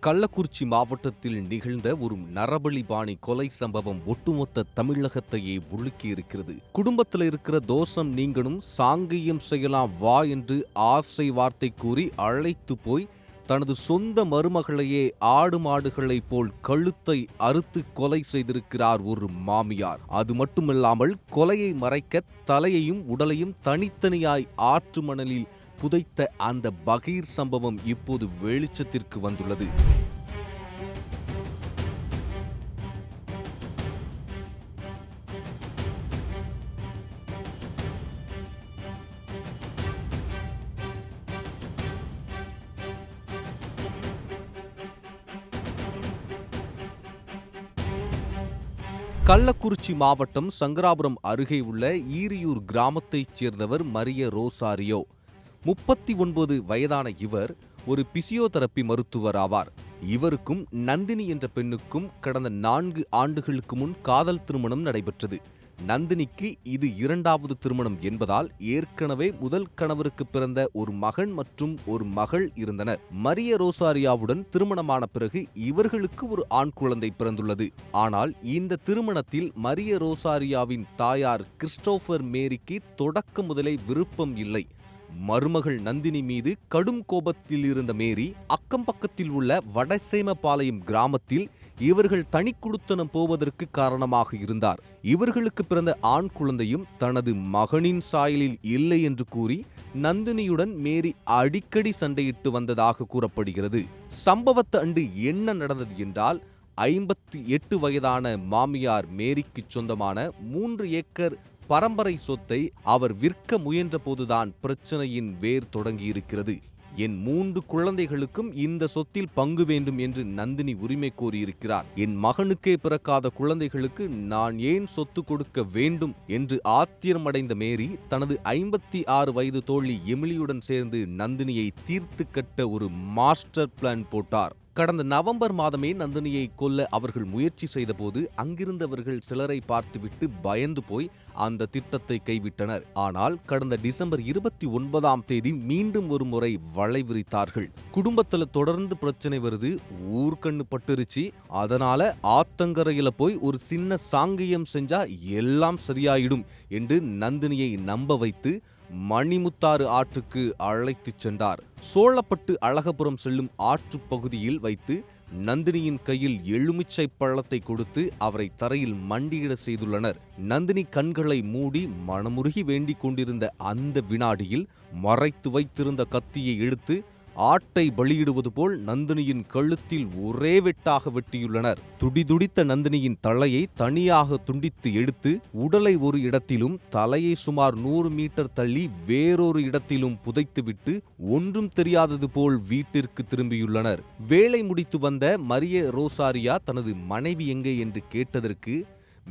கள்ளக்குறிச்சி மாவட்டத்தில் நிகழ்ந்த ஒரு நரபலி பாணி கொலை சம்பவம் ஒட்டுமொத்த தமிழகத்தையே உலுக்கியிருக்கிறது. குடும்பத்தில் இருக்கிற தோஷம் நீங்கணும், சாங்கியம் செய்யலாம் வா என்று ஆசை வார்த்தை கூறி அழைத்து போய் தனது சொந்த மருமகளையே ஆடு மாடுகளைப் போல் கழுத்தை அறுத்து கொலை செய்திருக்கிறார் ஒரு மாமியார். அது மட்டுமில்லாமல் கொலையை மறைக்க தலையையும் உடலையும் தனித்தனியாய் ஆற்று மணலில் புதைத்த அந்த பகீர் சம்பவம் இப்போது வெளிச்சத்திற்கு வந்துள்ளது. கள்ளக்குறிச்சி மாவட்டம் சங்கராபுரம் அருகே உள்ள ஈரியூர் கிராமத்தைச் சேர்ந்தவர் மரிய ரோசாரியோ. 39 வயதான இவர் ஒரு பிசியோதெரபி மருத்துவர் ஆவார். இவருக்கும் நந்தினி என்ற பெண்ணுக்கும் கடந்த 4 ஆண்டுகளுக்கு முன் காதல் திருமணம் நடைபெற்றது. நந்தினிக்கு இது 2வது திருமணம் என்பதால் ஏற்கனவே முதல் கணவருக்கு பிறந்த ஒரு மகன் மற்றும் ஒரு மகள் இருந்தனர். மரிய ரோசாரியாவுடன் திருமணமான பிறகு இவர்களுக்கு ஒரு ஆண் குழந்தை பிறந்துள்ளது. ஆனால் இந்த திருமணத்தில் மரிய ரோசாரியாவின் தாயார் கிறிஸ்டோபர் மேரிக்கு தொடக்க முதலே விருப்பம் இல்லை. மருமகள் நந்தினி மீது கடும் கோபத்தில் இருந்த மேரி அக்கம் பக்கத்தில் உள்ள வடசேமபாளையம் கிராமத்தில் இவர்கள் தனி குடித்தனம் போவதற்கு காரணமாக இருந்தார். இவர்களுக்கு பிறந்த ஆண் குழந்தையும் தனது மகனின் சாயலில் இல்லை என்று கூறி நந்தினியுடன் மேரி அடிக்கடி சண்டையிட்டு வந்ததாக கூறப்படுகிறது. சம்பவத்து அன்று என்ன நடந்தது என்றால், 58 வயதான மாமியார் மேரிக்கு சொந்தமான 3 ஏக்கர் பரம்பரை சொத்தை அவர் விற்க முயன்ற போதுதான் பிரச்சனையின் வேர் தொடங்கியிருக்கிறது. என் 3 குழந்தைகளுக்கும் இந்த சொத்தில் பங்கு வேண்டும் என்று நந்தினி உரிமை கோரியிருக்கிறார். என் மகனுக்கே பிறக்காத குழந்தைகளுக்கு நான் ஏன் சொத்து கொடுக்க வேண்டும் என்று ஆத்திரமடைந்த மேரி தனது 56 வயது தோழி எமிலியுடன் சேர்ந்து நந்தினியை தீர்த்து கட்ட ஒரு மாஸ்டர் பிளான் போட்டார். கடந்த நவம்பர் மாதமே நந்தினியை கொல்ல அவர்கள் முயற்சி செய்தபோது அங்கிருந்தவர்கள் சிலரை பார்த்துவிட்டு பயந்து போய் அந்த திட்டத்தை கைவிட்டனர். ஆனால் கடந்த டிசம்பர் 29ஆம் தேதி மீண்டும் ஒரு முறை வலை விரித்தார்கள். குடும்பத்துல தொடர்ந்து பிரச்சனை வருது, ஊர்கண்ணு பட்டுருச்சு, அதனால ஆத்தங்கரையில போய் ஒரு சின்ன சாங்கியம் செஞ்சா எல்லாம் சரியாயிடும் என்று நந்தினியை நம்ப வைத்து மணிமுத்தாறு ஆற்றுக்கு அழைத்துச் சென்றார். சோழப்பட்டு அழகபுரம் செல்லும் ஆற்று பகுதியில் வைத்து நந்தினியின் கையில் எலுமிச்சை பழத்தை கொடுத்து அவரை தரையில் மண்டியிட செய்துள்ளனர். நந்தினி கண்களை மூடி மனமுருகி வேண்டிக் கொண்டிருந்த அந்த வினாடியில் மறைத்து வைத்திருந்த கத்தியை எடுத்து ஆட்டை பலியிடுவது போல் நந்தினியின் கழுத்தில் ஒரே வெட்டாக வெட்டியுள்ளனர். துடிதுடித்த நந்தினியின் தலையை தனியாக துண்டித்து எடுத்து உடலை ஒரு இடத்திலும் தலையை சுமார் 100 மீட்டர் தள்ளி வேறொரு இடத்திலும் புதைத்துவிட்டு ஒன்றும் தெரியாதது போல் வீட்டிற்கு திரும்பியுள்ளனர். வேலை முடித்து வந்த மரிய ரோசாரியா தனது மனைவி எங்கே என்று கேட்டதற்கு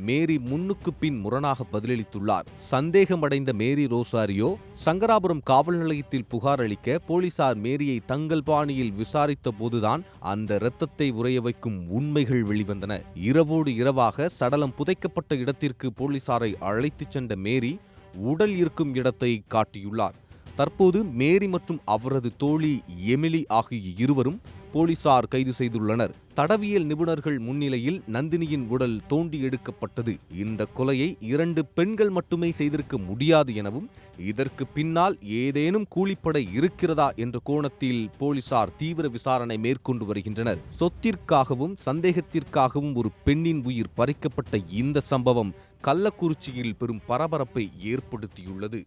மேரி முன்னுக்கு பின் முரணாக பதிலளித்துள்ளார். சந்தேகமடைந்த மேரி ரோசாரியோ சங்கராபுரம் காவல் நிலையத்தில் புகார் அளிக்க போலீசார் மேரியை தங்கள் பாணியில் விசாரித்த போதுதான் அந்த இரத்தத்தை உறைய வைக்கும் உண்மைகள் வெளிவந்தன. இரவோடு இரவாக சடலம் புதைக்கப்பட்ட இடத்திற்கு போலீசாரை அழைத்துச் சென்ற மேரி உடல் இருக்கும் இடத்தை காட்டியுள்ளார். தற்போது மேரி மற்றும் அவரது தோழி எமிலி ஆகிய இருவரும் போலீசார் கைது செய்துள்ளனர். தடவியல் நிபுணர்கள் முன்னிலையில் நந்தினியின் உடல் தோண்டி எடுக்கப்பட்டது. இந்த கொலையை 2 பெண்கள் மட்டுமே செய்திருக்க முடியாது எனவும் இதற்கு பின்னால் ஏதேனும் கூலிப்படை இருக்கிறதா என்ற கோணத்தில் போலீசார் தீவிர விசாரணை மேற்கொண்டு வருகின்றனர். சொத்திற்காகவும் சந்தேகத்திற்காகவும் ஒரு பெண்ணின் உயிர் பறிக்கப்பட்ட இந்த சம்பவம் கள்ளக்குறிச்சியில் பெரும் பரபரப்பை ஏற்படுத்தியுள்ளது.